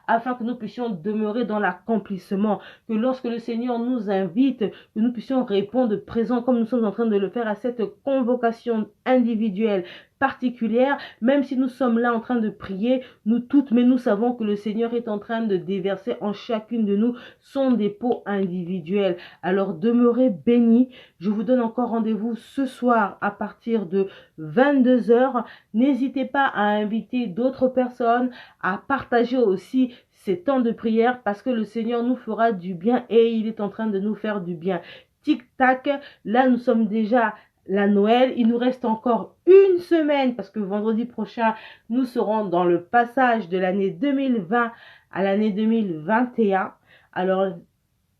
afin que nous puissions demeurer dans l'accomplissement. Que lorsque le Seigneur nous invite, que nous puissions répondre présent comme nous sommes en train de le faire à cette convocation individuelle particulière, même si nous sommes là en train de prier, nous toutes, mais nous savons que le Seigneur est en train de déverser en chacune de nous son dépôt individuel. Alors demeurez bénis. Je vous donne encore rendez-vous ce soir à partir de 22 h. N'hésitez pas à inviter d'autres personnes, à partager aussi ces temps de prière parce que le Seigneur nous fera du bien et il est en train de nous faire du bien. Tic-tac, là nous sommes déjà la Noël, il nous reste encore une semaine parce que vendredi prochain, nous serons dans le passage de l'année 2020 à l'année 2021. Alors,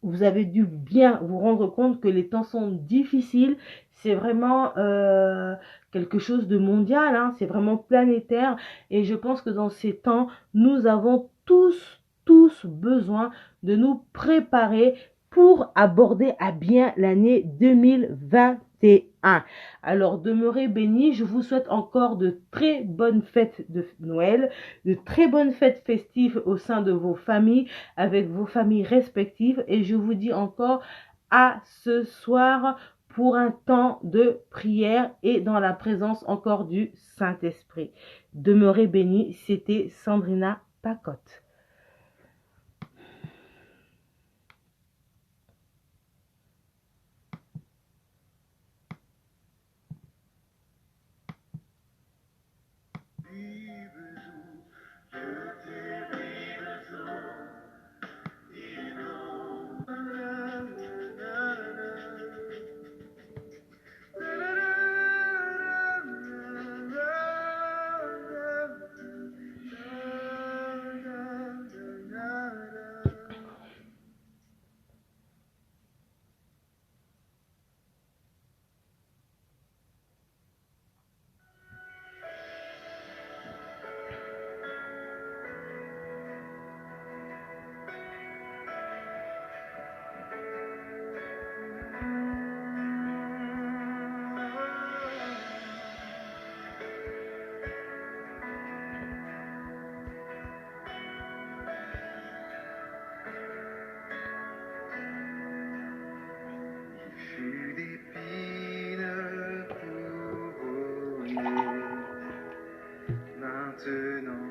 vous avez dû bien vous rendre compte que les temps sont difficiles. C'est vraiment quelque chose de mondial, hein. C'est vraiment planétaire. Et je pense que dans ces temps, nous avons tous besoin de nous préparer pour aborder à bien l'année 2021. Alors, demeurez bénis. Je vous souhaite encore de très bonnes fêtes de Noël, de très bonnes fêtes festives au sein de vos familles, avec vos familles respectives. Et je vous dis encore à ce soir pour un temps de prière et dans la présence encore du Saint-Esprit. Demeurez bénis. C'était Sandrina Pacotte. Maintenant